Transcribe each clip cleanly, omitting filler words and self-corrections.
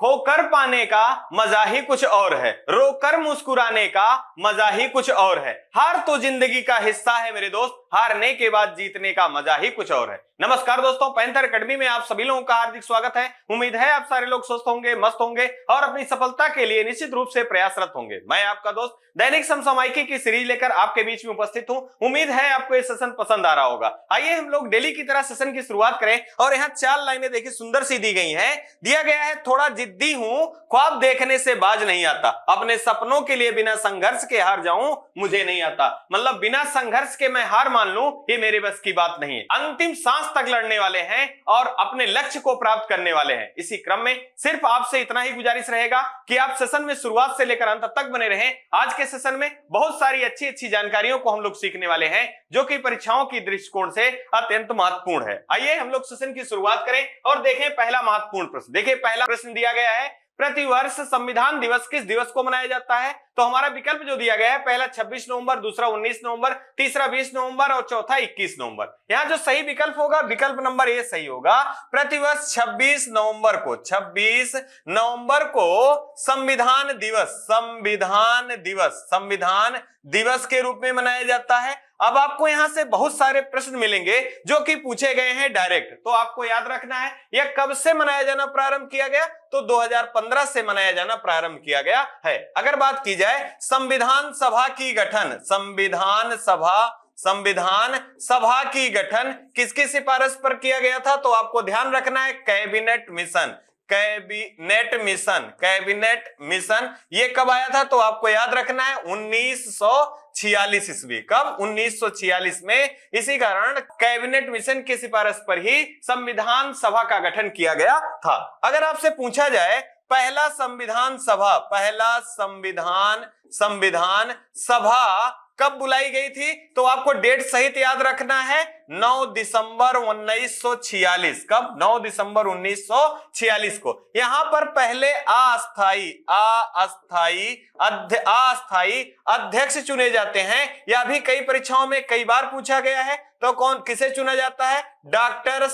खोकर पाने का मजा ही कुछ और है, रोकर मुस्कुराने का मजा ही कुछ और है। हार तो जिंदगी का हिस्सा है मेरे दोस्त, हारने के बाद जीतने का मजा ही कुछ और है। नमस्कार दोस्तों, पैंथर एकेडमी में आप सभी लोगों का हार्दिक स्वागत है। उम्मीद है आप सारे लोग स्वस्थ होंगे, मस्त होंगे और अपनी सफलता के लिए निश्चित रूप से प्रयासरत होंगे। मैं आपका दोस्त दैनिक समसामयिकी की सीरीज लेकर आपके बीच में उपस्थित हूं। उम्मीद है आपको ये सेशन पसंद आ रहा होगा। आइए हम लोग डेली की तरह सेशन की शुरुआत करें। और यहाँ 4 लाइनें देखिए सुंदर सी दी गई हैं। दिया गया है, थोड़ा जिद्दी हूं, ख्वाब देखने से बाज नहीं आता, अपने सपनों के लिए बिना संघर्ष के हार जाऊं मुझे नहीं आता। मतलब बिना संघर्ष के मैं हार मान लूं ये मेरे बस की बात नहीं है। अंतिम सांस तक लड़ने वाले हैं और अपने लक्ष्य को प्राप्त करने वाले हैं। इसी क्रम में सिर्फ आपसे इतना ही गुजारिश रहेगा कि आप सेशन में शुरुआत से लेकर अंत तक बने रहें। आज के सेशन में बहुत सारी अच्छी जानकारियों को हम लोग सीखने वाले हैं जो कि परीक्षाओं की दृष्टिकोण से अत्यंत महत्वपूर्ण है। आइए हम लोग सेशन की शुरुआत करें और देखें पहला महत्वपूर्ण प्रश्न। देखिए पहला प्रश्न दिया गया है, प्रतिवर्ष संविधान दिवस किस दिवस को मनाया जाता है? तो हमारा विकल्प जो दिया गया है, पहला 26 नवंबर, दूसरा 19 नवंबर, तीसरा 20 नवंबर और चौथा 21 नवंबर। यहाँ जो सही विकल्प होगा, विकल्प नंबर ए सही होगा। प्रतिवर्ष 26 नवंबर को संविधान दिवस के रूप में मनाया जाता है। अब आपको यहां से बहुत सारे प्रश्न मिलेंगे जो कि पूछे गए हैं डायरेक्ट, तो आपको याद रखना है यह कब से मनाया जाना प्रारंभ किया गया? तो 2015 से मनाया जाना प्रारंभ किया गया है। अगर बात की जाए संविधान सभा की गठन, संविधान सभा की गठन किसकी सिफारिश पर किया गया था? तो आपको ध्यान रखना है कैबिनेट मिशन ये कब आया था? तो आपको याद रखना है 1946 ईस्वी। कब? 1946 में। इसी कारण कैबिनेट मिशन की सिफारिश पर ही संविधान सभा का गठन किया गया था। अगर आपसे पूछा जाए पहला संविधान सभा कब बुलाई गई थी? तो आपको डेट सहित याद रखना है 9 दिसंबर 1946। कब? 9 दिसंबर 1946 को। यहां पर पहले अस्थाई अध्यक्ष चुने जाते हैं। यह भी कई परीक्षाओं में कई बार पूछा गया है। तो किसे चुना जाता है? डॉक्टर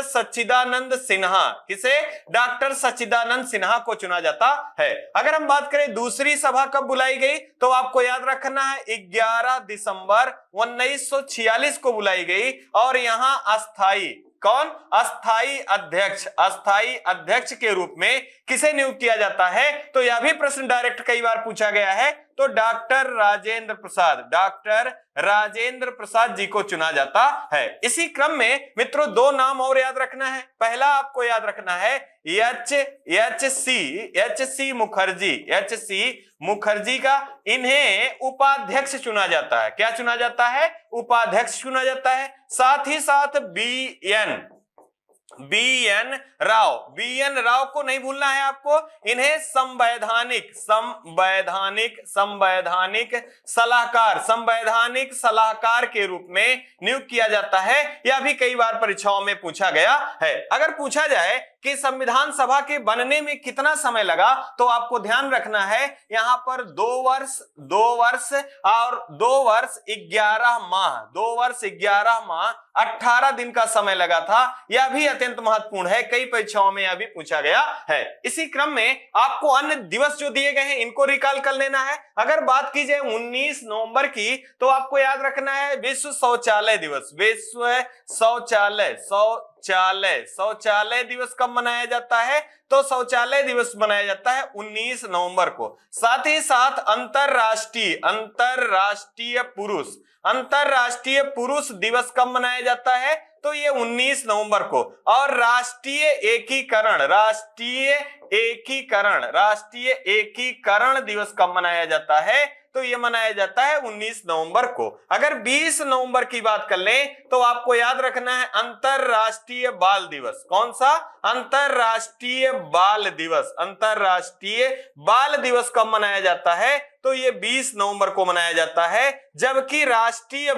सच्चिदानंद सिन्हा। किसे? डॉक्टर सच्चिदानंद सिन्हा को चुना जाता है। अगर हम बात करें दूसरी सभा कब बुलाई गई, तो आपको याद रखना है 11 दिसंबर 1946 को बुलाई गई। और यहां अस्थाई अध्यक्ष के रूप में किसे नियुक्त किया जाता है? तो यह भी प्रश्न डायरेक्ट कई बार पूछा गया है। तो डॉक्टर राजेंद्र प्रसाद जी को चुना जाता है। इसी क्रम में मित्रों 2 नाम और याद रखना है। पहला आपको याद रखना है एच सी मुखर्जी का, इन्हें उपाध्यक्ष चुना जाता है। क्या चुना जाता है? उपाध्यक्ष चुना जाता है। साथ ही साथ बी एन राव को नहीं भूलना है आपको। इन्हें संवैधानिक सलाहकार के रूप में नियुक्त किया जाता है। यह भी कई बार परीक्षाओं में पूछा गया है। अगर पूछा जाए कि संविधान सभा के बनने में कितना समय लगा, तो आपको ध्यान रखना है यहां पर 2 वर्ष और 2 वर्ष 11 माह 18 दिन का समय लगा था। यह भी अत्यंत महत्वपूर्ण है, कई परीक्षाओं में यह भी पूछा गया है। इसी क्रम में आपको अन्य दिवस जो दिए गए हैं इनको रिकॉल कर लेना है। अगर बात की जाए 19 नवंबर की, तो आपको याद रखना है विश्व शौचालय दिवस कब मनाया जाता है? तो शौचालय दिवस मनाया जाता है 19 नवंबर को। साथ ही साथ अंतरराष्ट्रीय पुरुष दिवस कब मनाया जाता है? तो ये 19 नवंबर को। और राष्ट्रीय एकीकरण दिवस कब मनाया जाता है? तो ये मनाया जाता है 19 नवंबर को। अगर 20 नवंबर की बात कर लें, तो आपको याद रखना है अंतरराष्ट्रीय बाल दिवस। कौन सा? अंतरराष्ट्रीय बाल दिवस कब मनाया जाता है? तो ये 20 नवंबर को मनाया जाता है। जबकि राष्ट्रीय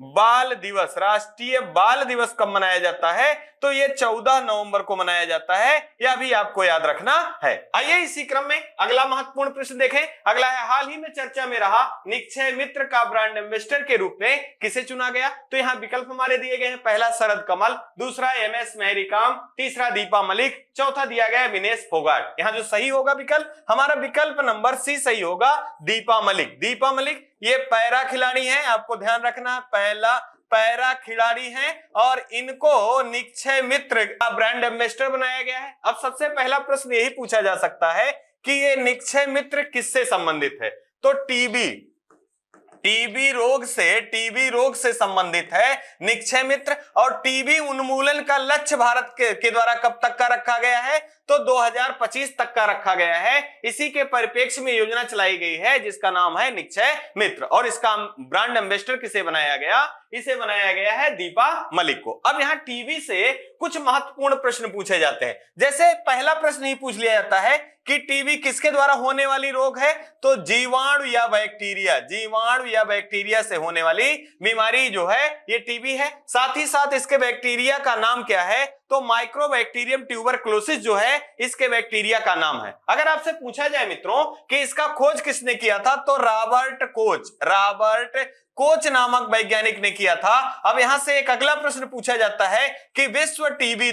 बाल दिवस, राष्ट्रीय बाल दिवस कब मनाया जाता है? तो ये 14 नवंबर को मनाया जाता है, यह भी आपको याद रखना है। आइए इसी क्रम में अगला महत्वपूर्ण प्रश्न देखें। अगला है, हाल ही में चर्चा में रहा निक्षय मित्र का ब्रांड एम्बेसडर के रूप में किसे चुना गया? तो यहाँ विकल्प हमारे दिए गए हैं, पहला शरद कमल, दूसरा MS मैरी कॉम, तीसरा दीपा मलिक, चौथा दिया गया विनेश फोगाट। यहाँ जो सही होगा विकल्प, हमारा विकल्प नंबर सी सही होगा, दीपा मलिक। दीपा मलिक ये पैरा खिलाड़ी हैं, आपको ध्यान रखना, पहला पैरा खिलाड़ी हैं और इनको निक्षय मित्र का ब्रांड एम्बेसडर बनाया गया है। अब सबसे पहला प्रश्न यही पूछा जा सकता है कि ये निक्षय मित्र किससे संबंधित है? तो टीबी रोग से संबंधित है निक्षय मित्र। और टीबी उन्मूलन का लक्ष्य भारत के द्वारा कब तक का रखा गया है? तो 2025 तक का रखा गया है। इसी के परिप्रेक्ष्य में योजना चलाई गई है जिसका नाम है निक्षय मित्र। और इसका ब्रांड एम्बेसडर किसे बनाया गया? इसे बनाया गया है दीपा मलिक को। अब यहाँ टीबी से कुछ महत्वपूर्ण प्रश्न पूछे जाते हैं। जैसे पहला प्रश्न ही पूछ लिया जाता है कि टीबी किसके द्वारा होने वाली रोग है? तो जीवाणु या बैक्टीरिया से होने वाली बीमारी जो है ये टीबी है। साथ ही साथ इसके बैक्टीरिया का नाम क्या है? तो माइक्रोबैक्टीरियम ट्यूबरक्लोसिस जो है इसके बैक्टीरिया का नाम है। अगर आपसे पूछा जाए मित्रों कि इसका खोज किसने किया था, तो रॉबर्ट कोच नामक वैज्ञानिक ने किया था। अब यहां से एक अगला प्रश्न पूछा जाता है कि विश्व टीबी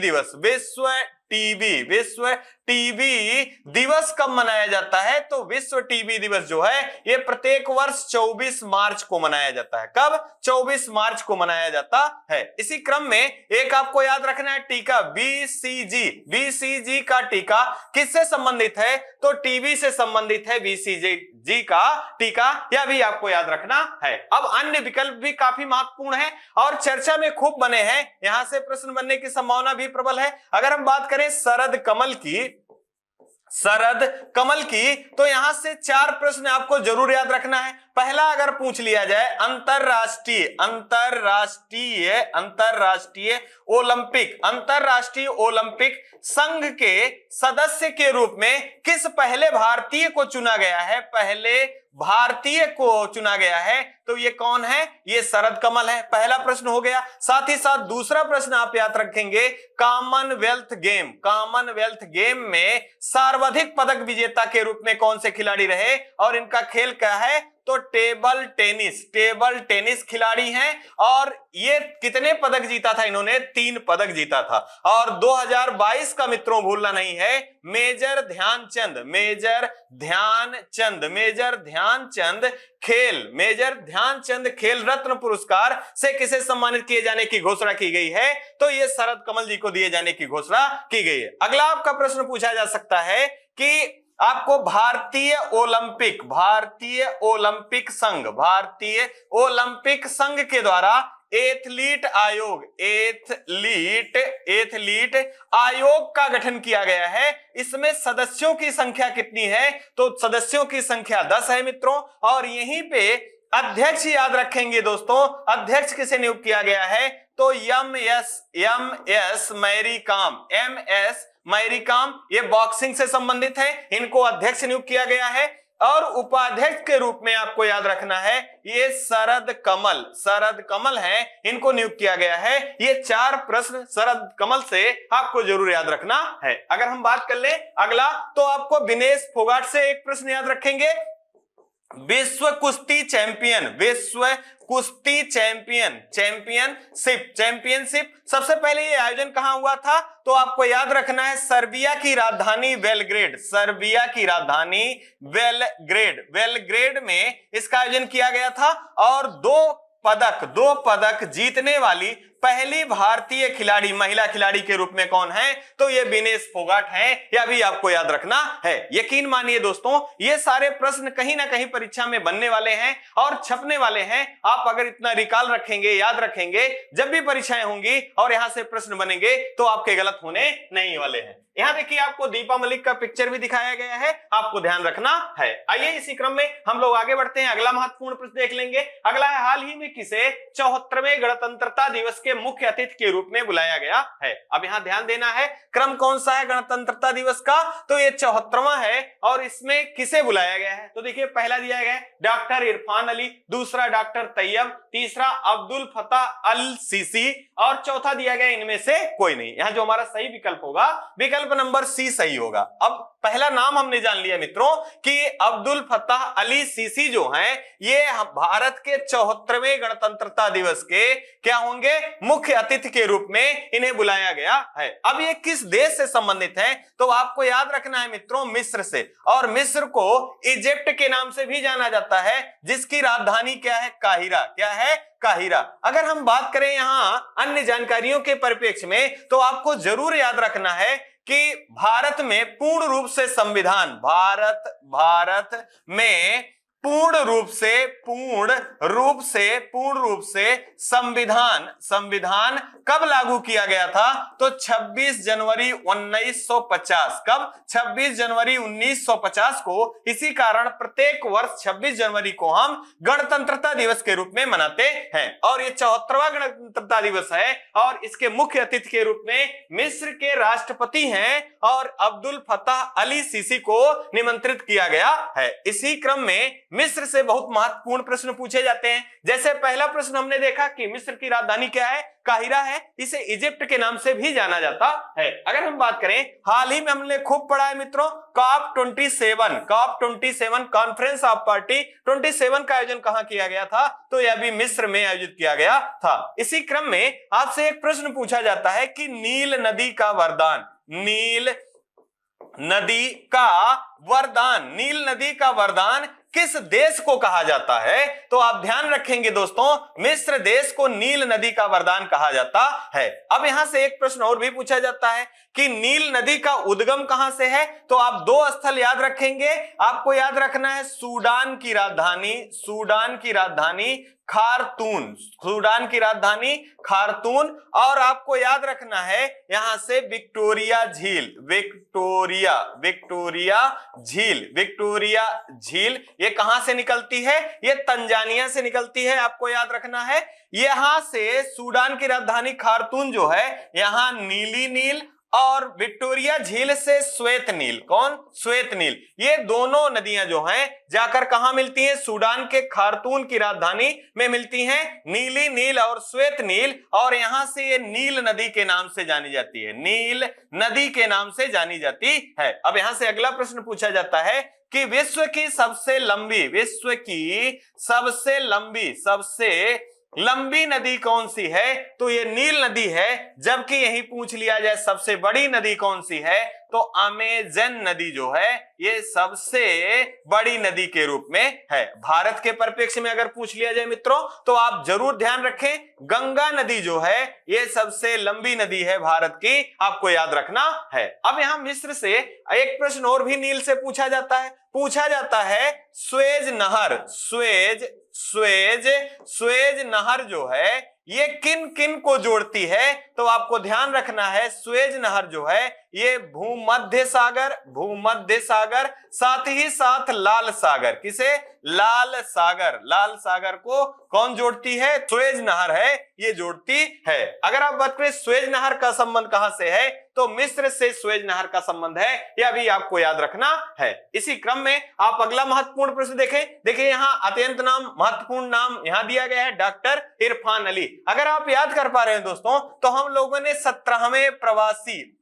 दिवस कब मनाया जाता है? तो विश्व टीबी दिवस जो है ये प्रत्येक वर्ष 24 मार्च को मनाया जाता है। कब? 24 मार्च को मनाया जाता है। इसी क्रम में एक आपको याद रखना है, टीका BCG का टीका किससे संबंधित है? तो टीबी से संबंधित है BCG का टीका, यह भी आपको याद रखना है। अब अन्य विकल्प भी काफी महत्वपूर्ण है और चर्चा में खूब बने हैं, यहां से प्रश्न बनने की संभावना भी प्रबल है। अगर हम बात करें शरद कमल की तो यहां से 4 प्रश्न आपको जरूर याद रखना है। पहला अगर पूछ लिया जाए, अंतरराष्ट्रीय ओलंपिक संघ के सदस्य के रूप में किस पहले भारतीय को चुना गया है? तो ये कौन है? ये शरद कमल है। पहला प्रश्न हो गया। साथ ही साथ दूसरा प्रश्न आप याद रखेंगे, कॉमनवेल्थ गेम में सर्वाधिक पदक विजेता के रूप में कौन से खिलाड़ी रहे और इनका खेल क्या है? तो टेबल टेनिस खिलाड़ी हैं। और ये कितने पदक जीता था इन्होंने? 3 पदक जीता था। और 2022 का मित्रों भूलना नहीं है, मेजर ध्यानचंद खेल रत्न पुरस्कार से किसे सम्मानित किए जाने की घोषणा की गई है? तो ये शरद कमल जी को दिए जाने की घोषणा की गई है। अगला आपका प्रश्न पूछा जा सकता है कि आपको भारतीय ओलंपिक संघ के द्वारा एथलीट आयोग का गठन किया गया है। इसमें सदस्यों की संख्या कितनी है? तो सदस्यों की संख्या 10 है मित्रों। और यहीं पे अध्यक्ष याद रखेंगे दोस्तों, अध्यक्ष किसे नियुक्त किया गया है? तो MS मैरी कॉम ये बॉक्सिंग से संबंधित है, इनको अध्यक्ष नियुक्त किया गया है। और उपाध्यक्ष के रूप में आपको याद रखना है ये शरद कमल हैं, इनको नियुक्त किया गया है। ये 4 प्रश्न शरद कमल से आपको जरूर याद रखना है। अगर हम बात कर ले अगला, तो आपको विनेश फोगाट से एक प्रश्न याद रखेंगे, विश्व कुश्ती चैंपियनशिप सबसे पहले ये आयोजन कहां हुआ था? तो आपको याद रखना है सर्बिया की राजधानी बेलग्रेड में इसका आयोजन किया गया था। और 2 पदक जीतने वाली पहली भारतीय खिलाड़ी, महिला खिलाड़ी के रूप में कौन है? तो ये विनेश फोगाट हैं, यह भी आपको याद रखना है। यकीन मानिए दोस्तों, ये सारे प्रश्न कहीं ना कहीं परीक्षा में बनने वाले हैं और छपने वाले हैं। आप अगर इतना रिकॉल रखेंगे, याद रखेंगे, जब भी परीक्षाएं होंगी और यहां से प्रश्न बनेंगे तो आपके गलत होने नहीं वाले हैं। यहां देखिए आपको दीपा मलिक का पिक्चर भी दिखाया गया है, आपको ध्यान रखना है। आइए इसी क्रम में हम लोग आगे बढ़ते हैं, अगला महत्वपूर्ण प्रश्न देख लेंगे। अगला है, हाल ही में किसे 74वें गणतंत्रता दिवस के मुख्य अतिथि के रूप में बुलाया गया है। अब यहां ध्यान देना है क्रम कौन सा है गणतंत्रता दिवस का, तो ये 74वां है। और इसमें किसे बुलाया गया है, तो देखिए पहला दिया गया है डॉक्टर इरफान अली, दूसरा डॉक्टर तैयब, तीसरा अब्दुल फताह अल सीसी और चौथा दिया गया इनमें से कोई नहीं। यहां जो हमारा सही विकल्प होगा विकल्प नंबर सी सही होगा। अब पहला नाम हमने जान लिया मित्रों कि अब्दुल फताह अली सीसी जो हैं ये भारत के 74वें गणतंत्रता दिवस के क्या होंगे, मुख्य अतिथि के रूप में इन्हें बुलाया गया है। अब ये किस देश से संबंधित है, तो आपको याद रखना है मित्रों मिस्र से। और मिस्र को इजिप्ट के नाम से भी जाना जाता है, जिसकी राजधानी क्या है, काहिरा। क्या है, काहिरा। अगर हम बात करें यहां अन्य जानकारियों के परिप्रेक्ष्य में, तो आपको जरूर याद रखना है कि भारत में पूर्ण रूप से संविधान, भारत में पूर्ण रूप से संविधान कब लागू किया गया था, तो 26 जनवरी 1950। कब, 26 जनवरी 1950 को। इसी कारण प्रत्येक वर्ष 26 जनवरी को हम गणतंत्रता दिवस के रूप में मनाते हैं। और ये 74वां गणतंत्रता दिवस है और इसके मुख्य अतिथि के रूप में मिस्र के राष्ट्रपति हैं और अब्दुल फताह अली सीसी को निमंत्रित किया गया है। इसी क्रम में मिस्र से बहुत महत्वपूर्ण प्रश्न पूछे जाते हैं। जैसे पहला प्रश्न हमने देखा कि मिस्र की राजधानी क्या है, काहिरा है, इसे इजिप्ट के नाम से भी जाना जाता है। अगर हम बात करें हाल ही में हमने खूब पढ़ा है मित्रों कॉप 27 कॉन्फ्रेंस ऑफ पार्टी 27 का आयोजन कहां किया गया था, तो यह भी मिस्र में आयोजित किया गया था। इसी क्रम में आपसे एक प्रश्न पूछा जाता है कि नील नदी का वरदान किस देश को कहा जाता है, तो आप ध्यान रखेंगे दोस्तों मिस्र देश को नील नदी का वरदान कहा जाता है। अब यहां से एक प्रश्न और भी पूछा जाता है कि नील नदी का उद्गम कहां से है, तो आप दो स्थल याद रखेंगे। आपको याद रखना है सूडान की राजधानी खार्तून, और आपको याद रखना है यहां से विक्टोरिया झील ये कहां से निकलती है, ये तंजानिया से निकलती है। आपको याद रखना है यहां से सूडान की राजधानी खार्तून जो है यहां नीली नील और विक्टोरिया झील से श्वेत नील, ये दोनों नदियां जो हैं जाकर कहां मिलती हैं, सूडान के खार्तून की राजधानी में मिलती हैं नीली नील और श्वेत नील। और यहां से ये नील नदी के नाम से जानी जाती है। अब यहां से अगला प्रश्न पूछा जाता है कि विश्व की सबसे लंबी नदी कौन सी है, तो ये नील नदी है। जबकि यही पूछ लिया जाए सबसे बड़ी नदी कौन सी है, तो अमेजन नदी जो है ये सबसे बड़ी नदी के रूप में है। भारत के परिप्रेक्ष्य में अगर पूछ लिया जाए मित्रों, तो आप जरूर ध्यान रखें गंगा नदी जो है ये सबसे लंबी नदी है भारत की, आपको याद रखना है। अब यहां मिस्र से एक प्रश्न और भी नील से पूछा जाता है स्वेज नहर जो है ये किन किन को जोड़ती है, तो आपको ध्यान रखना है स्वेज नहर जो है ये भूमध्य सागर साथ ही साथ लाल सागर, किसे, लाल सागर को कौन जोड़ती है, स्वेज नहर है ये जोड़ती है। अगर आप बात करें स्वेज नहर का संबंध कहां से है, तो मिस्र से स्वेज नहर का संबंध है, यह भी आपको याद रखना है। इसी क्रम में आप अगला महत्वपूर्ण प्रश्न देखिए यहां अत्यंत महत्वपूर्ण नाम यहां दिया गया है डॉक्टर इरफान अली। अगर आप याद कर पा रहे हैं दोस्तों, तो हम लोगों ने 17वें प्रवासी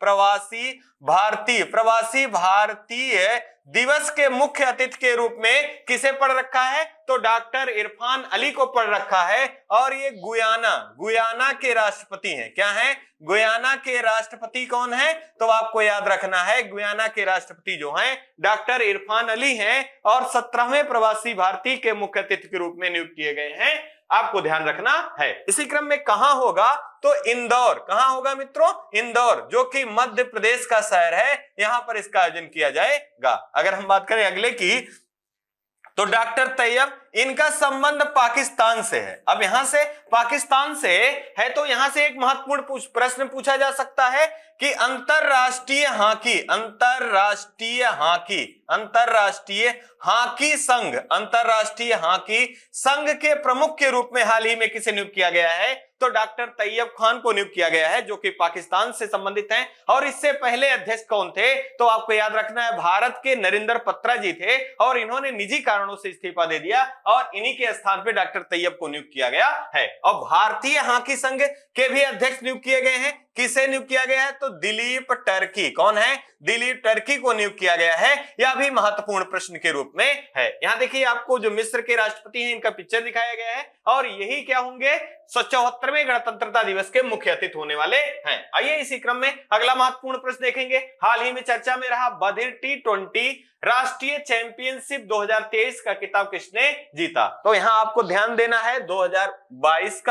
भारतीय दिवस के मुख्य अतिथि के रूप में किसे पढ़ रखा है, तो डॉक्टर इरफान अली को पढ़ रखा है। और ये गुयाना के राष्ट्रपति हैं। क्या है, गुयाना के राष्ट्रपति कौन है, तो आपको याद रखना है गुयाना के राष्ट्रपति जो हैं डॉक्टर इरफान अली हैं और 17वें प्रवासी भारतीय के मुख्य अतिथि के रूप में नियुक्त किए गए हैं, आपको ध्यान रखना है। इसी क्रम में कहां होगा, तो इंदौर। कहां होगा मित्रों, इंदौर, जो कि मध्य प्रदेश का शहर है, यहां पर इसका आयोजन किया जाएगा। अगर हम बात करें अगले की, तो डॉक्टर तैयब इनका संबंध पाकिस्तान से है। अब यहां से पाकिस्तान से है, तो यहां से एक महत्वपूर्ण प्रश्न पूछा जा सकता है कि अंतरराष्ट्रीय हाकी संघ के प्रमुख के रूप में हाल ही में किसे नियुक्त किया गया है, तो डॉक्टर तैयब खान को नियुक्त किया गया है, जो कि पाकिस्तान से संबंधित हैं। और इससे पहले अध्यक्ष कौन थे, तो आपको याद रखना है भारत के नरेंद्र पत्रा जी थे, और इन्होंने निजी कारणों से इस्तीफा दे दिया और इन्हीं के स्थान पे डॉक्टर तैयब को नियुक्त किया गया है। और भारतीय हॉकी संघ के भी अध्यक्ष नियुक्त किए गए हैं। किसे नियुक्त किया गया है, तो दिलीप टर्की। कौन है, दिलीप टर्की को नियुक्त किया गया है। यह भी महत्वपूर्ण प्रश्न के रूप में है। यहां देखिए आपको जो मिस्र के राष्ट्रपति हैं इनका पिक्चर दिखाया गया है, और यही क्या होंगे 74वें गणतंत्रता दिवस के मुख्य अतिथि होने वाले हैं। आइए इसी क्रम में अगला महत्वपूर्ण प्रश्न देखेंगे। हाल ही में चर्चा में रहा बधिर T20 राष्ट्रीय चैंपियनशिप 2023 का खिताब किसने जीता, तो यहां आपको ध्यान देना है 2022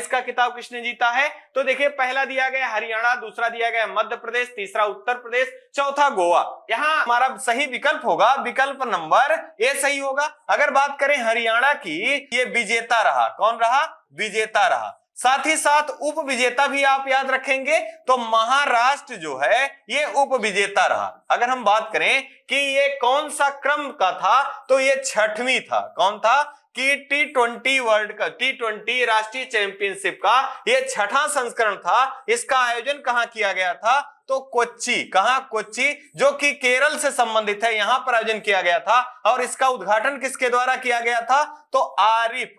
का खिताब किसने जीता है। तो देखिए पहला दिया गया हरियाणा, दूसरा दिया गया मध्य प्रदेश, तीसरा उत्तर प्रदेश, चौथा गोवा। यहां हमारा सही विकल्प होगा विकल्प नंबर ए सही होगा। अगर बात करें हरियाणा की, ये विजेता रहा। कौन रहा, विजेता रहा। साथ ही साथ उप विजेता भी आप याद रखेंगे तो महाराष्ट्र जो है ये उप विजेता रहा। अगर हम बात करें कि ये कौन सा क्रम का था, तो ये 6वीं था। कौन था कि T20 वर्ल्ड का T20 राष्ट्रीय चैंपियनशिप का ये 6वां संस्करण था। इसका आयोजन कहां किया गया था, तो कोच्चि। कहां, कोच्चि, जो कि केरल से संबंधित है, यहां पर आयोजन किया गया था। और इसका उद्घाटन किसके द्वारा किया गया था, तो आरिफ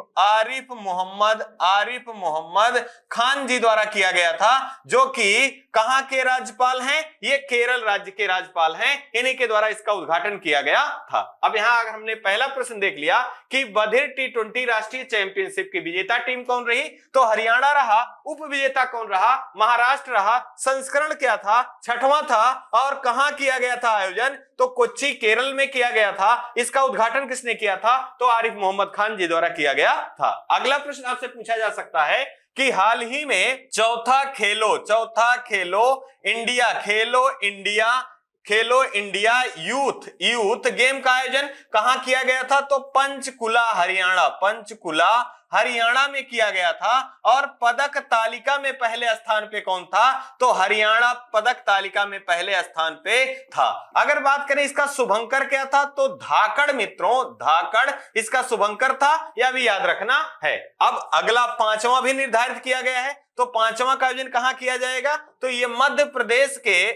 मोहम्मद खान जी द्वारा किया गया था, जो कि कहां के राज्यपाल हैं, ये केरल राज्य के राज्यपाल हैं। इन्हीं के द्वारा इसका उद्घाटन किया गया था। अब यहां अगर हमने पहला प्रश्न देख लिया कि बधिर T20 राष्ट्रीय चैंपियनशिप की विजेता टीम कौन रही, तो हरियाणा रहा। उप विजेता कौन रहा, महाराष्ट्र रहा। संस्करण क्या था, 6वां था। और कहां किया गया था आयोजन, तो कोच्चि केरल में किया गया था। इसका उद्घाटन किसने किया था, तो आरिफ मोहम्मद खान जी द्वारा किया गया था। अगला प्रश्न आपसे पूछा जा सकता है कि हाल ही में चौथा खेलो इंडिया यूथ गेम का आयोजन कहां किया गया था, तो हरियाणा में किया गया था। और पदक तालिका में पहले स्थान पे कौन था, तो हरियाणा पदक तालिका में पहले स्थान पे था। अगर बात करें इसका शुभंकर क्या था, तो धाकड़ मित्रों, धाकड़ इसका शुभंकर था, यह भी याद रखना है। अब अगला 5वां भी निर्धारित किया गया है, तो 5वां का आयोजन कहां किया जाएगा, तो ये मध्य प्रदेश के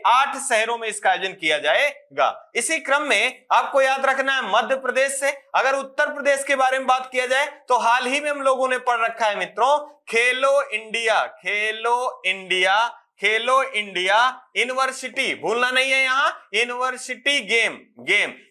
8 शहरों में इसका आयोजन किया जाएगा। इसी क्रम में आपको याद रखना है मध्य प्रदेश से अगर उत्तर प्रदेश के बारे में बात किया जाए, तो हाल ही में हम लोगों ने पढ़ रखा है मित्रों खेलो इंडिया यूनिवर्सिटी, भूलना नहीं है यहाँ, यूनिवर्सिटी गेम।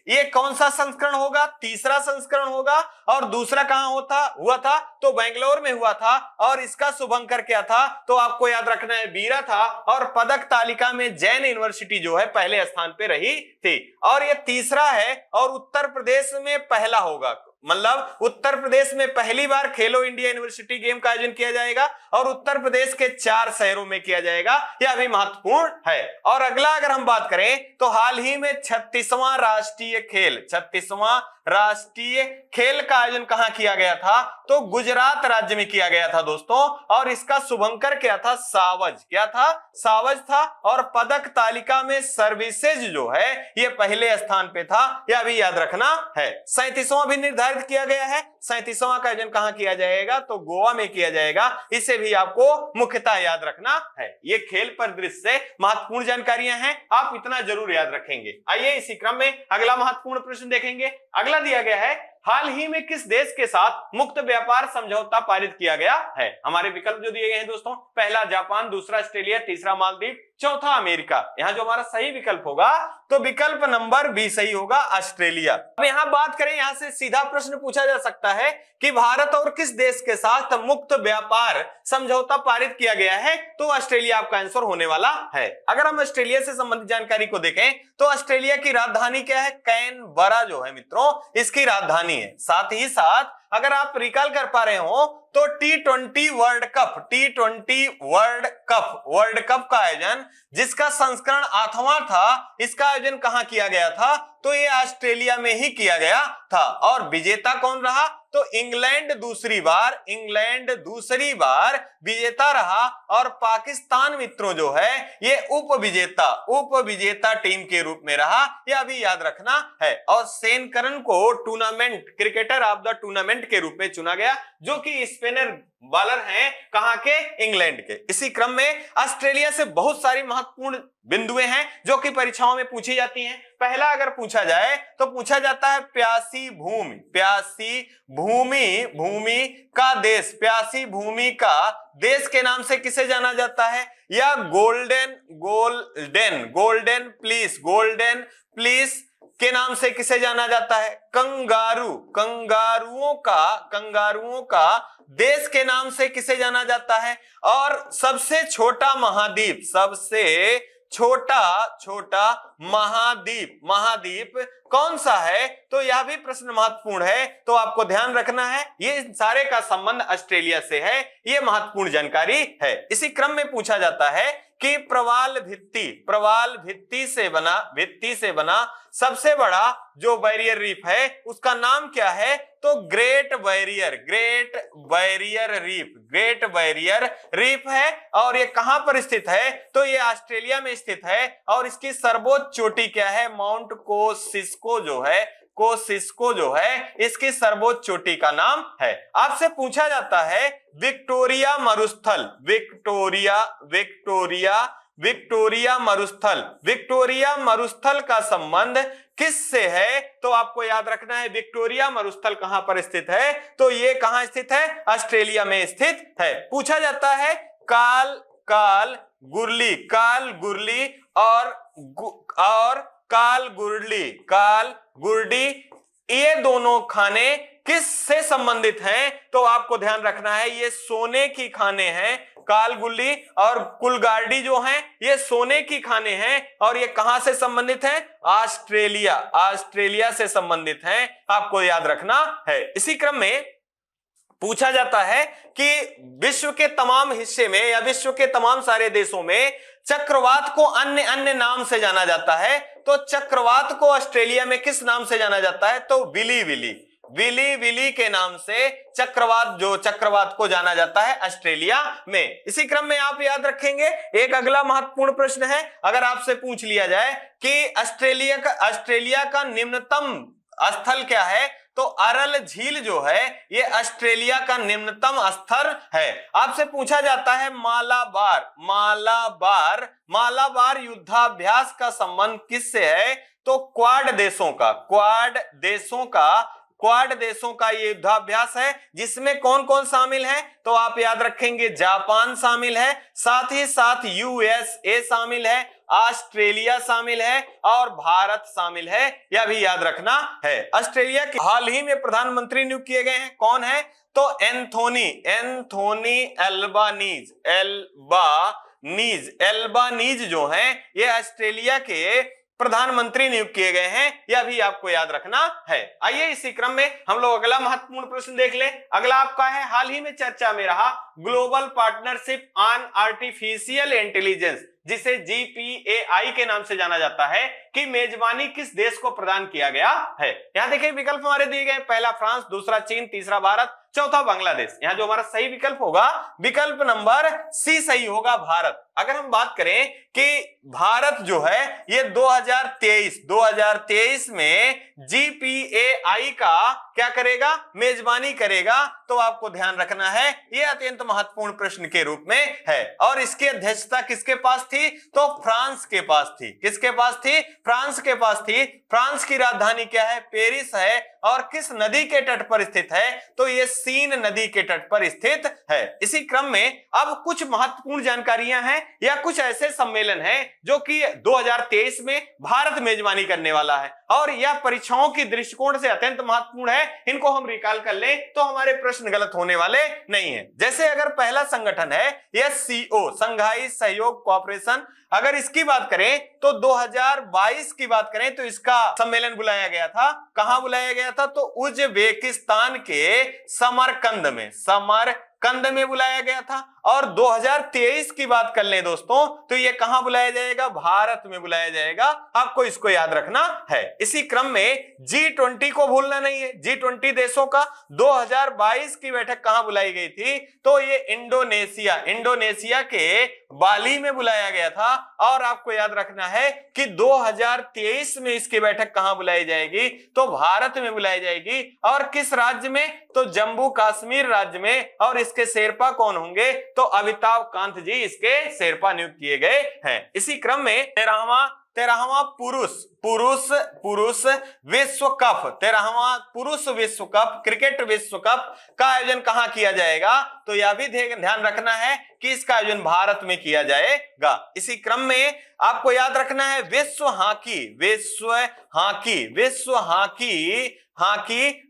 ये कौन सा संस्करण होगा, तीसरा संस्करण होगा। और दूसरा कहां हुआ था, तो बेंगलोर में हुआ था। और इसका शुभंकर क्या था, तो आपको याद रखना है बीरा था। और पदक तालिका में जैन यूनिवर्सिटी जो है पहले स्थान पे रही थी। और ये तीसरा है, और उत्तर प्रदेश में पहला होगा, मतलब उत्तर प्रदेश में पहली बार खेलो इंडिया यूनिवर्सिटी गेम का आयोजन किया जाएगा। और उत्तर प्रदेश के 4 शहरों में किया जाएगा, यह भी महत्वपूर्ण है। और अगला अगर हम बात करें, तो हाल ही में 36वां राष्ट्रीय खेल का आयोजन कहां किया गया था, तो गुजरात राज्य में किया गया था दोस्तों। और इसका शुभंकर क्या था, सावज था। और पदक तालिका में सर्विसेज जो है ये पहले स्थान पे था, यह भी याद रखना है। 37वां भी निर्धारित किया गया है। 37वां का आयोजन कहां किया जाएगा, तो गोवा में किया जाएगा। इसे भी आपको मुख्यतः याद रखना है। ये खेल परिदृश्य से महत्वपूर्ण जानकारियां हैं, आप इतना जरूर याद रखेंगे। आइए इसी क्रम में अगला महत्वपूर्ण प्रश्न देखेंगे। अगला दिया गया है हाल ही में किस देश के साथ मुक्त व्यापार समझौता पारित किया गया है। हमारे विकल्प जो दिए गए हैं दोस्तों, पहला जापान, दूसरा ऑस्ट्रेलिया, तीसरा मालदीव, चौथा अमेरिका। यहां जो हमारा सही विकल्प होगा, तो विकल्प नंबर बी सही होगा, ऑस्ट्रेलिया। अब यहां बात करें, यहां से सीधा प्रश्न पूछा जा सकता है कि भारत और किस देश के साथ मुक्त व्यापार समझौता पारित किया गया है, तो ऑस्ट्रेलिया आपका आंसर होने वाला है। अगर हम ऑस्ट्रेलिया से संबंधित जानकारी को देखें, तो ऑस्ट्रेलिया की राजधानी क्या है, कैनबरा जो है मित्रों इसकी राजधानी है। साथ ही साथ अगर आप रिकॉल कर पा रहे हो, तो T20 वर्ल्ड कप का आयोजन, जिसका संस्करण 8वां था, इसका आयोजन कहां किया गया था, तो ये ऑस्ट्रेलिया में ही किया गया था। और विजेता कौन रहा, तो इंग्लैंड दूसरी बार विजेता रहा और पाकिस्तान मित्रों जो है ये उपविजेता टीम के रूप में रहा, यह भी याद रखना है। और शेन करन को tournament cricketer of the tournament के रूप में चुना गया, जो कि स्पिनर बॉलर हैं, कहां के, इंग्लैंड के। इसी क्रम में ऑस्ट्रेलिया से बहुत सारी महत्वपूर्ण बिंदुएं हैं जो कि परीक्षाओं में पूछी जाती हैं। पहला अगर पूछा जाए तो पूछा जाता है प्यासी भूमि का देश, प्यासी भूमि का देश के नाम से किसे जाना जाता है, या गोल्डन प्लीस के नाम से किसे जाना जाता है, कंगारुओं का देश के नाम से किसे जाना जाता है, और सबसे छोटा महाद्वीप कौन सा है, तो यह भी प्रश्न महत्वपूर्ण है, तो आपको ध्यान रखना है। ये सारे का संबंध ऑस्ट्रेलिया से है, ये महत्वपूर्ण जानकारी है। इसी क्रम में पूछा जाता है कि प्रवाल भित्ति से बना सबसे बड़ा जो बैरियर रीफ है उसका नाम क्या है, तो ग्रेट बैरियर रीफ है। और ये कहां पर स्थित है, तो ये ऑस्ट्रेलिया में स्थित है। और इसकी सर्वोच्च चोटी क्या है, माउंट कोसिस्को जो है इसकी सर्वोच्च चोटी का नाम है। आपसे पूछा जाता है विक्टोरिया मरुस्थल का संबंध किससे है, तो आपको याद रखना है विक्टोरिया मरुस्थल कहां पर स्थित है, तो ये कहां स्थित है, ऑस्ट्रेलिया में स्थित है। पूछा जाता है काल गुरली और काल गुर्डी ये दोनों खाने किस से संबंधित हैं, तो आपको ध्यान रखना है ये सोने की खाने हैं। कालगुल्ली और कुलगार्डी जो हैं ये सोने की खाने हैं, और ये कहां से संबंधित हैं, ऑस्ट्रेलिया से संबंधित हैं, आपको याद रखना है। इसी क्रम में पूछा जाता है कि विश्व के तमाम हिस्से में या विश्व के तमाम सारे देशों में चक्रवात को अन्य नाम से जाना जाता है, तो चक्रवात को ऑस्ट्रेलिया में किस नाम से जाना जाता है, तो विली के नाम से चक्रवात को जाना जाता है ऑस्ट्रेलिया में। इसी क्रम में आप याद रखेंगे एक अगला महत्वपूर्ण प्रश्न है, अगर आपसे पूछ लिया जाए कि ऑस्ट्रेलिया का निम्नतम स्थल क्या है, तो अरल झील जो है ये ऑस्ट्रेलिया का निम्नतम स्थल है। आपसे पूछा जाता है मालाबार युद्धाभ्यास का संबंध किससे है, तो क्वाड देशों का ये युद्धाभ्यास है, जिसमें कौन कौन शामिल है, तो आप याद रखेंगे जापान शामिल है, साथ ही साथ यूएसए शामिल है, ऑस्ट्रेलिया शामिल है और भारत शामिल है, यह भी याद रखना है। ऑस्ट्रेलिया के हाल ही में प्रधानमंत्री नियुक्त किए गए हैं, कौन है, तो एंथोनी एल्बानीज जो हैं ये ऑस्ट्रेलिया के प्रधानमंत्री नियुक्त किए गए हैं, यह भी आपको याद रखना है। आइए इसी क्रम में हम लोग अगला महत्वपूर्ण प्रश्न देख ले। अगला आपका है हाल ही में चर्चा में रहा global partnership on artificial intelligence, जिसे GPAI के नाम से जाना जाता है, कि मेजबानी किस देश को प्रदान किया गया है। यहां देखिए विकल्प हमारे दिए गए, पहला फ्रांस, दूसरा चीन, तीसरा भारत, चौथा बांग्लादेश। यहां जो हमारा सही विकल्प होगा विकल्प नंबर सी सही होगा, भारत। अगर हम बात करें कि भारत जो है ये 2023 में GPAI का क्या करेगा, मेजबानी करेगा, तो आपको ध्यान रखना है ये अत्यंत महत्वपूर्ण प्रश्न के रूप में है। और इसकी अध्यक्षता किसके पास थी, तो फ्रांस के पास थी। किसके पास थी, फ्रांस के पास थी। फ्रांस की राजधानी क्या है, पेरिस है, और किस नदी के तट पर स्थित है, तो ये सीन नदी के तट पर स्थित है। इसी क्रम में अब कुछ महत्वपूर्ण जानकारियां हैं या कुछ ऐसे सम्मेलन हैं जो कि 2023 में भारत मेजबानी करने वाला है, और यह परीक्षाओं की दृष्टिकोण से अत्यंत महत्वपूर्ण है। इनको हम रिकॉल कर लें तो हमारे प्रश्न गलत होने वाले नहीं है। जैसे अगर पहला संगठन है SCO, संघाई सहयोग कोऑपरेशन, अगर इसकी बात करें तो 2022 की बात करें तो इसका सम्मेलन बुलाया गया था। कहां बुलाया गया था, तो उज्बेकिस्तान के समरकंद समरकंद में बुलाया गया था। और 2023 की बात कर लें दोस्तों तो ये कहां बुलाया जाएगा, भारत में बुलाया जाएगा। आपको इसको याद रखना है। इसी क्रम में G20 को भूलना नहीं है। G20 देशों का 2022 की बैठक कहां बुलाई गई थी, तो ये इंडोनेशिया के बाली में बुलाया गया था। और आपको याद रखना है कि 2023 में इसकी बैठक कहां बुलाई जाएगी, तो भारत में बुलाई जाएगी। और किस राज्य में, तो जम्मू कश्मीर राज्य में। और इसके शेरपा कौन होंगे, तो अमिताभ कांत जी इसके शेरपा नियुक्त किए गए हैं। इसी क्रम में 13वां पुरुष विश्व कप, 13वां पुरुष विश्व कप, क्रिकेट विश्व कप का आयोजन कहां किया जाएगा, तो यह भी ध्यान रखना है कि इसका आयोजन भारत में किया जाएगा। इसी क्रम में आपको याद रखना है विश्व हॉकी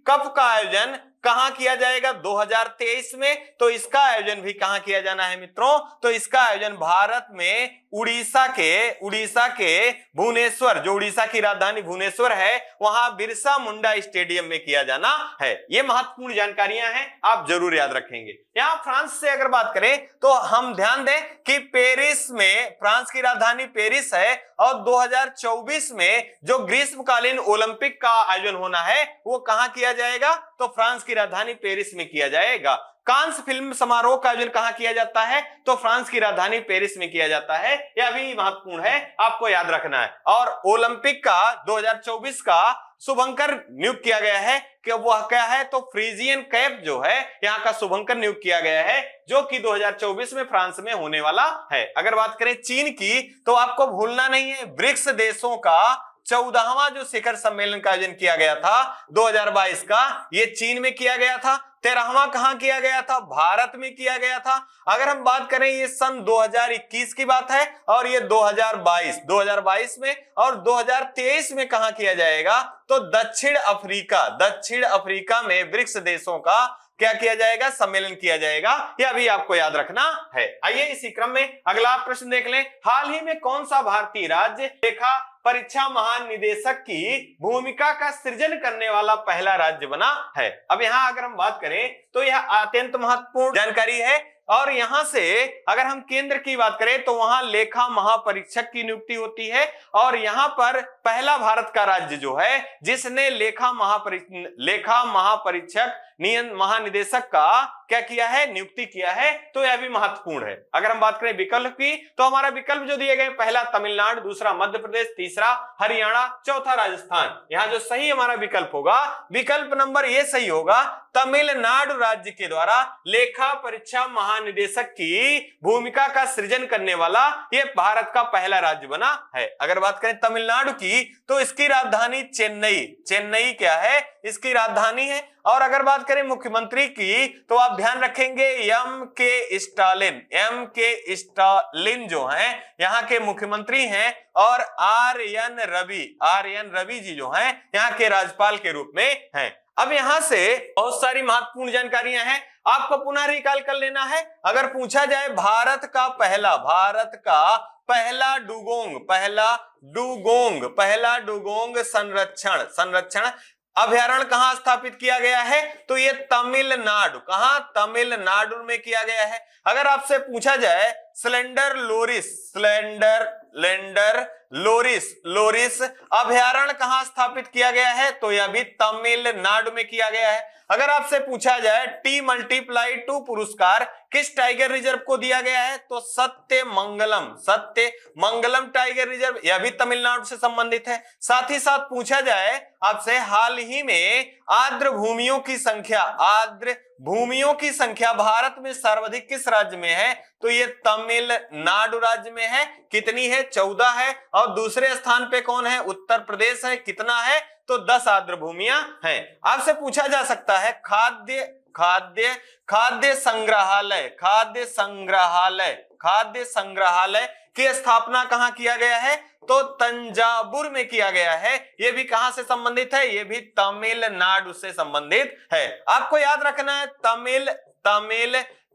कप का आयोजन कहां किया जाएगा, 2023 में। तो इसका आयोजन भी कहां किया जाना है मित्रों, तो इसका आयोजन भारत में उड़ीसा के भुवनेश्वर, जो उड़ीसा की राजधानी भुवनेश्वर है, वहां बिरसा मुंडा स्टेडियम में किया जाना है। ये महत्वपूर्ण जानकारियां हैं, आप जरूर याद रखेंगे। यहां फ्रांस से अगर बात करें तो हम ध्यान दें कि पेरिस में, फ्रांस की राजधानी पेरिस है। और 2024 में जो ग्रीष्मकालीन ओलंपिक का आयोजन होना है वो कहां किया जाएगा, तो फ्रांस की राजधानी पेरिस में किया जाएगा। कांस फिल्म समारोह का आयोजन कहां किया जाता है, तो फ्रांस की राजधानी पेरिस में किया जाता है। यह भी महत्वपूर्ण है, आपको याद रखना है। और ओलंपिक का 2024 का शुभंकर नियुक्त किया गया है कि वह क्या है, तो फ्रीजियन कैप जो है यहाँ का शुभंकर नियुक्त किया गया है, जो कि 2024 में फ्रांस में होने वाला है। अगर बात करें चीन की तो आपको भूलना नहीं है, ब्रिक्स देशों का 14वां जो शिखर सम्मेलन का आयोजन किया गया था 2022 का, ये चीन में किया गया था। 13वां कहां किया गया था, भारत में किया गया था। अगर हम बात करें ये सन 2021 की बात है, और ये 2022 में। और 2023 में कहां किया जाएगा, तो दक्षिण अफ्रीका में ब्रिक्स देशों का क्या किया जाएगा, सम्मेलन किया जाएगा। यह भी आपको याद रखना है। आइए इसी क्रम में अगला प्रश्न देख लें। हाल ही में कौन सा भारतीय राज्य लेखा परीक्षा महानिदेशक की भूमिका का सृजन करने वाला पहला राज्य बना है। अब यहाँ अगर हम बात करें तो यह अत्यंत महत्वपूर्ण जानकारी है। और यहां से अगर हम केंद्र की बात करें तो वहां लेखा महापरीक्षक की नियुक्ति होती है। और यहां पर पहला भारत का राज्य जो है जिसने लेखा महापरीक्षक महानिदेशक का क्या किया है, नियुक्ति किया है, तो यह भी महत्वपूर्ण है। अगर हम बात करें विकल्प की तो हमारा विकल्प जो दिए गए, पहला तमिलनाडु, दूसरा मध्य प्रदेश, तीसरा हरियाणा, चौथा राजस्थान। यहाँ जो सही हमारा विकल्प होगा, विकल्प नंबर ये सही होगा, तमिलनाडु राज्य के द्वारा लेखा परीक्षा महानिदेशक की भूमिका का सृजन करने वाला ये भारत का पहला राज्य बना है। अगर बात करें तमिलनाडु की तो इसकी राजधानी चेन्नई क्या है, इसकी राजधानी है। और अगर बात करें मुख्यमंत्री की तो आप ध्यान रखेंगे एम के स्टालिन जो हैं यहाँ के मुख्यमंत्री हैं। और आर एन रवि जी जो हैं यहाँ के राज्यपाल के रूप में हैं। अब यहां से बहुत सारी महत्वपूर्ण जानकारियां हैं, आपको पुनः रिकॉल कर लेना है। अगर पूछा जाए भारत का पहला डुगोंग संरक्षण अभयारण्य कहां स्थापित किया गया है, तो ये तमिलनाडु में किया गया है। अगर आपसे पूछा जाए स्लेंडर लोरिस अभयारण्य कहां स्थापित किया गया है, तो यह भी तमिलनाडु में किया गया है। अगर आपसे पूछा जाए T+2 पुरस्कार किस टाइगर रिजर्व को दिया गया है, तो सत्यमंगलम टाइगर रिजर्व, यह भी तमिलनाडु से संबंधित है। साथ ही साथ पूछा जाए आपसे हाल ही में आर्द्र भूमियों की संख्या भारत में सर्वाधिक किस राज्य में है, तो ये तमिलनाडु राज्य में है। कितनी है, 14 है। और दूसरे स्थान पे कौन है, उत्तर प्रदेश है। कितना है, तो 10 आर्द्र भूमियां हैं। आपसे पूछा जा सकता है खाद्य संग्रहालय की स्थापना कहां किया गया है, तो तंजावुर में किया गया है। यह भी कहां से संबंधित है, यह भी तमिलनाडु से संबंधित है। आपको याद रखना है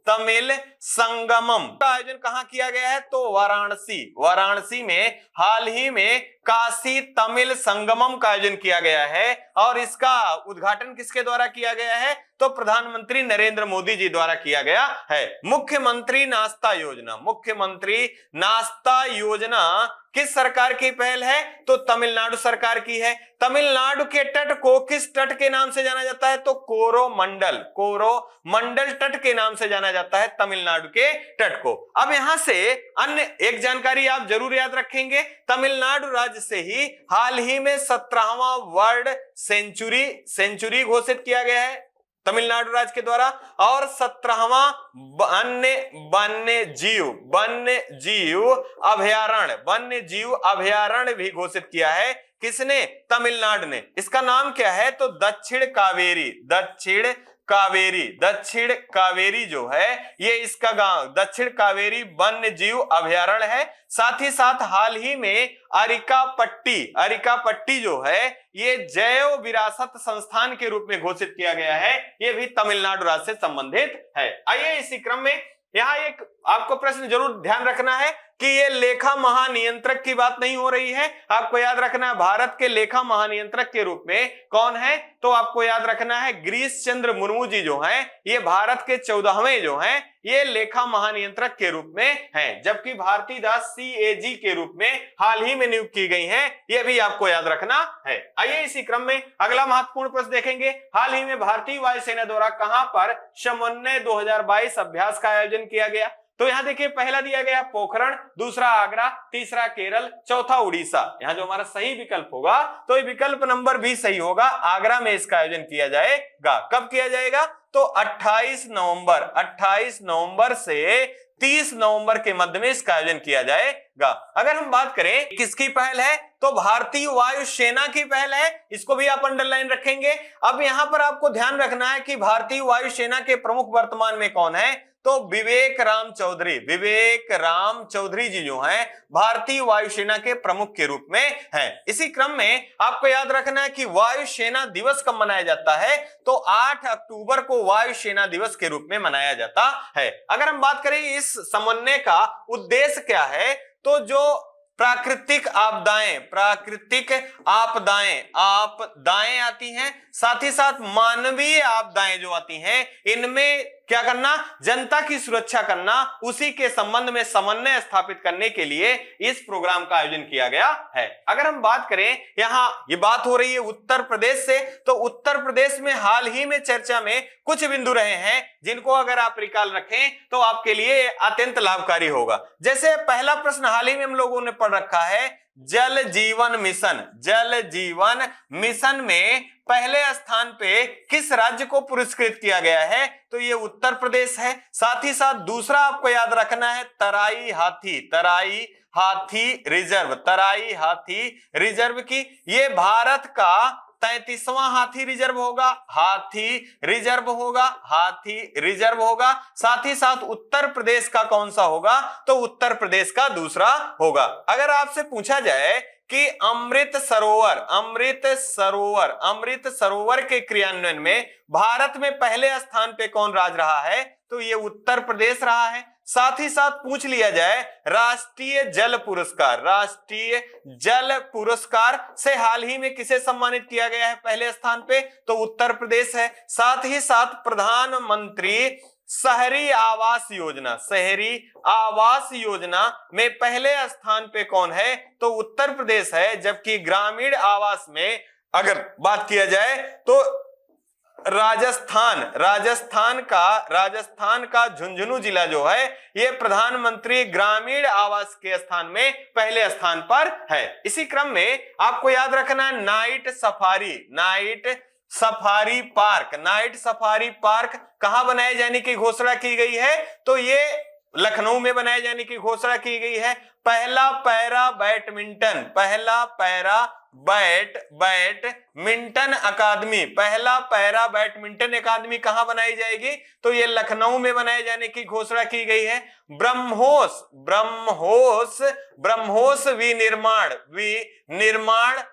तमिल संगमम का आयोजन कहां किया गया है, तो वाराणसी में हाल ही में काशी तमिल संगमम का आयोजन किया गया है। और इसका उद्घाटन किसके द्वारा किया गया है, तो प्रधानमंत्री नरेंद्र मोदी जी द्वारा किया गया है। मुख्यमंत्री नाश्ता योजना, मुख्यमंत्री नाश्ता योजना किस सरकार की पहल है? तो तमिलनाडु सरकार की है। तमिलनाडु के तट को किस तट के नाम से जाना जाता है? तो कोरोमंडल, कोरोमंडल तट के नाम से जाना जाता है तमिलनाडु के तट को। अब यहां से अन्य एक जानकारी आप जरूर याद रखेंगे, तमिलनाडु राज्य से ही हाल ही में 17वां वर्ल्ड सेंचुरी घोषित किया गया है तमिलनाडु राज्य के द्वारा, और 17वां वन्य जीव अभयारण्य भी घोषित किया है। किसने? तमिलनाडु ने। इसका नाम क्या है? तो दक्षिण कावेरी जो है ये इसका गांव दक्षिण कावेरी वन्य जीव अभयारण्य है। साथ ही साथ हाल ही में अरिकापट्टी जो है ये जैव विरासत संस्थान के रूप में घोषित किया गया है, ये भी तमिलनाडु राज्य से संबंधित है। आइए इसी क्रम में यहाँ एक आपको प्रश्न जरूर ध्यान रखना है कि ये लेखा महानियंत्रक की बात नहीं हो रही है। आपको याद रखना है भारत के लेखा महानियंत्रक के रूप में कौन है? तो आपको याद रखना है गिरीश चंद्र मुर्मू जी जो हैं, ये भारत के 14वें जो हैं ये लेखा महानियंत्रक के रूप में हैं, जबकि भारतीदास CAG के रूप में हाल ही में नियुक्त की गई हैं, ये भी आपको याद रखना है। आइए इसी क्रम में अगला महत्वपूर्ण प्रश्न देखेंगे। हाल ही में भारतीय वायुसेना द्वारा कहां पर समन्वय 2022 अभ्यास का आयोजन किया गया? तो यहां देखिए पहला दिया गया पोखरण, दूसरा आगरा, तीसरा केरल, चौथा उड़ीसा। यहां जो हमारा सही विकल्प होगा तो ये विकल्प नंबर भी सही होगा, आगरा में इसका आयोजन किया जाएगा। कब किया जाएगा? तो 28 नवंबर से 30 नवंबर के मध्य में इसका आयोजन किया जाएगा। अगर हम बात करें किसकी पहल है, तो भारतीय वायुसेना की पहल है, इसको भी आप अंडरलाइन रखेंगे। अब यहां पर आपको ध्यान रखना है कि भारतीय वायुसेना के प्रमुख वर्तमान में कौन है? तो विवेक राम चौधरी जी जो हैं भारतीय वायुसेना के प्रमुख के रूप में हैं। इसी क्रम में आपको याद रखना है कि वायुसेना दिवस कब मनाया जाता है? तो 8 अक्टूबर को वायुसेना दिवस के रूप में मनाया जाता है। अगर हम बात करें इस समन्वय का उद्देश्य क्या है, तो जो प्राकृतिक आपदाएं आती हैं, साथ ही साथ मानवीय आपदाएं जो आती हैं, इनमें क्या करना? जनता की सुरक्षा करना, उसी के संबंध में समन्वय स्थापित करने के लिए इस प्रोग्राम का आयोजन किया गया है। अगर हम बात करें, यहाँ ये बात हो रही है उत्तर प्रदेश से, तो उत्तर प्रदेश में हाल ही में चर्चा में कुछ बिंदु रहे हैं जिनको अगर आप रिकॉल रखें तो आपके लिए अत्यंत लाभकारी होगा। जैसे पहला प्रश्न हाल ही में हम लोगों ने पढ़ रखा है, जल जीवन मिशन में पहले स्थान पे किस राज्य को पुरस्कृत किया गया है? तो ये उत्तर प्रदेश है। साथ ही साथ दूसरा आपको याद रखना है तराई हाथी रिजर्व की, ये भारत का 33वां हाथी रिजर्व होगा। साथ ही साथ उत्तर प्रदेश का कौन सा होगा? तो उत्तर प्रदेश का दूसरा होगा। अगर आपसे पूछा जाए कि अमृत सरोवर के क्रियान्वयन में भारत में पहले स्थान पे कौन राज रहा है? तो ये उत्तर प्रदेश रहा है। साथ ही साथ पूछ लिया जाए राष्ट्रीय जल पुरस्कार से हाल ही में किसे सम्मानित किया गया है पहले स्थान पे? तो उत्तर प्रदेश है। साथ ही साथ प्रधानमंत्री शहरी आवास योजना में पहले स्थान पे कौन है? तो उत्तर प्रदेश है। जबकि ग्रामीण आवास में अगर बात किया जाए तो राजस्थान का झुंझुनू जिला जो है ये प्रधानमंत्री ग्रामीण आवास के स्थान में पहले स्थान पर है। इसी क्रम में आपको याद रखना है नाइट सफारी पार्क कहां बनाए जाने की घोषणा की गई है? तो ये लखनऊ में बनाए जाने की घोषणा की गई है। पहला पैरा बैडमिंटन अकादमी कहां बनाई जाएगी? तो ये लखनऊ में बनाए जाने की घोषणा की गई है। ब्रह्मोस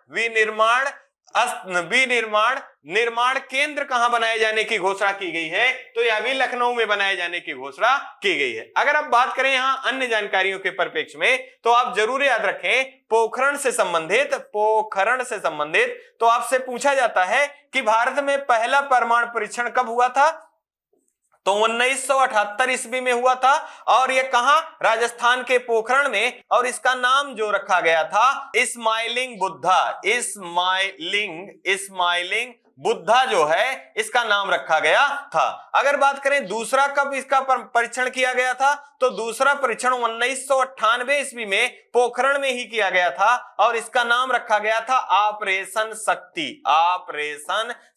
विनिर्माण विनिर्माण निर्माण केंद्र कहां बनाए जाने की घोषणा की गई है, तो यह भी लखनऊ में बनाए जाने की घोषणा की गई है। अगर आप बात करें यहां अन्य जानकारियों के परिप्रेक्ष्य में, तो आप जरूर याद रखें पोखरण से संबंधित तो आपसे पूछा जाता है कि भारत में पहला परमाणु परीक्षण कब हुआ था, तो 1978 ईस्वी में हुआ था। और यह कहां, राजस्थान के पोखरण में, और इसका नाम जो रखा गया था इस्माइलिंग बुद्धा जो है इसका नाम रखा गया था। अगर बात करें दूसरा कब इसका परीक्षण किया गया था, तो दूसरा परीक्षण 1998 ईस्वी में पोखरण में ही किया गया था और इसका नाम रखा गया था ऑपरेशन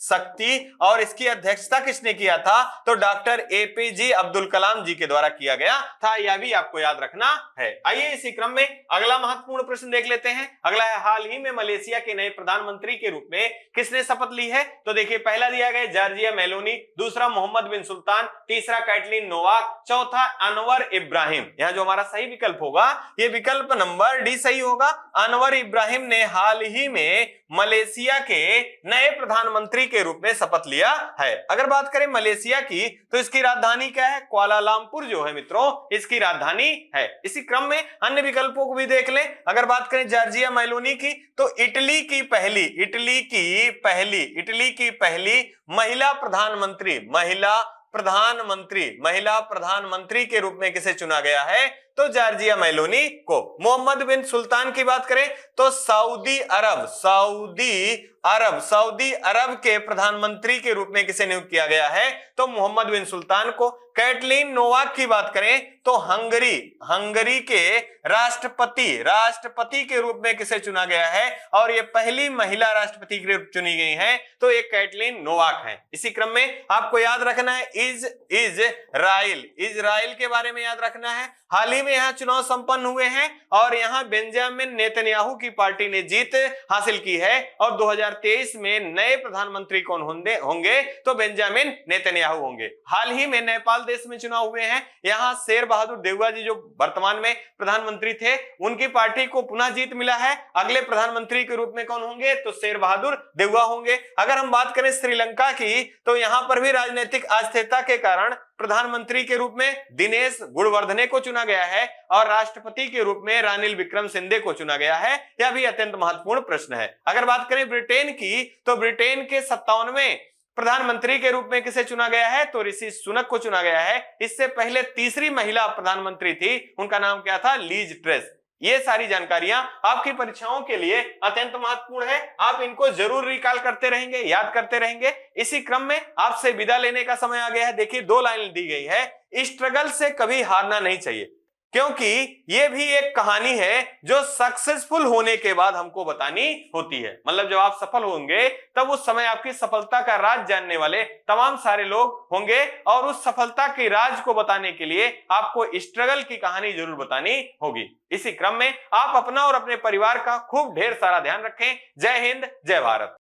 शक्ति। और इसकी अध्यक्षता किसने किया था, तो डॉक्टर एपीजे अब्दुल कलाम जी के द्वारा किया गया था। यह भी आपको याद रखना है। आइए इसी क्रम में अगला महत्वपूर्ण प्रश्न देख लेते हैं। अगला है, हाल ही में मलेशिया के नए प्रधानमंत्री के रूप में किसने शपथ ली है, तो देखिए पहला दिया गया जॉर्जिया मेलोनी, दूसरा मोहम्मद बिन सुल्तान, तीसरा कैटलीन नोवाक, चौथा अनवर इब्राहिम। यहां जो हमारा सही विकल्प होगा ये विकल्प नंबर डी सही होगा। अनवर इब्राहिम ने हाल ही में मलेशिया के नए प्रधानमंत्री के रूप में शपथ लिया है। अगर बात करें मलेशिया की, तो इसकी राजधानी क्या है, कुआलालंपुर जो है मित्रों इसकी राजधानी है। इसी क्रम में अन्य विकल्पों को भी देख लें। अगर बात करें जॉर्जिया मेलोनी की, तो इटली की पहली महिला प्रधानमंत्री के रूप में किसे चुना गया है, तो जॉर्जिया मेलोनी को। मोहम्मद बिन सुल्तान की बात करें तो सऊदी अरब के प्रधानमंत्री के रूप में किसे नियुक्त किया गया है, तो मोहम्मद बिन सुल्तान को। कैटलीन नोवाक की बात करें तो हंगरी के राष्ट्रपति के रूप में किसे चुना गया है, और ये पहली महिला राष्ट्रपति के रूप चुनी गई हैं, तो ये कैटलीन नोवाक है। इसी क्रम में आपको याद रखना है इजराइल के बारे में याद रखना है। हाल ही में यहाँ चुनाव संपन्न हुए हैं और यहाँ बेंजामिन नेतन्याहू की पार्टी ने जीत हासिल की है, और 2023 में नए प्रधानमंत्री कौन होंगे, तो बेंजामिन नेतन्याहू होंगे। हाल ही में नेपाल देश में चुनाव हुए हैं, यहाँ शेर बहादुर देउवा जी जो वर्तमान में प्रधानमंत्री थे उनकी पार्टी को पुनः जीत मिला है। अगले प्रधानमंत्री के रूप में कौन होंगे, तो शेर बहादुर देउवा होंगे। अगर हम बात करें श्रीलंका की, तो यहाँ पर भी राजनीतिक अस्थिरता के कारण प्रधानमंत्री के रूप में दिनेश गुणवर्धने को चुना गया है और राष्ट्रपति के रूप में रानिल विक्रमसिंघे को चुना गया है। यह भी अत्यंत महत्वपूर्ण प्रश्न है। अगर बात करें ब्रिटेन की, तो ब्रिटेन के 57वें प्रधानमंत्री के रूप में किसे चुना गया है, तो ऋषि सुनक को चुना गया है। इससे पहले तीसरी महिला प्रधानमंत्री थी, उनका नाम क्या था, लीज ट्रेस। ये सारी जानकारियां आपकी परीक्षाओं के लिए अत्यंत महत्वपूर्ण है। आप इनको जरूर रिकॉल करते रहेंगे, याद करते रहेंगे। इसी क्रम में आपसे विदा लेने का समय आ गया है। देखिए 2 लाइन दी गई है, स्ट्रगल से कभी हारना नहीं चाहिए, क्योंकि ये भी एक कहानी है जो सक्सेसफुल होने के बाद हमको बतानी होती है। मतलब जब आप सफल होंगे तब उस समय आपकी सफलता का राज जानने वाले तमाम सारे लोग होंगे, और उस सफलता के राज को बताने के लिए आपको स्ट्रगल की कहानी जरूर बतानी होगी। इसी क्रम में आप अपना और अपने परिवार का खूब ढेर सारा ध्यान रखें। जय हिंद, जय भारत।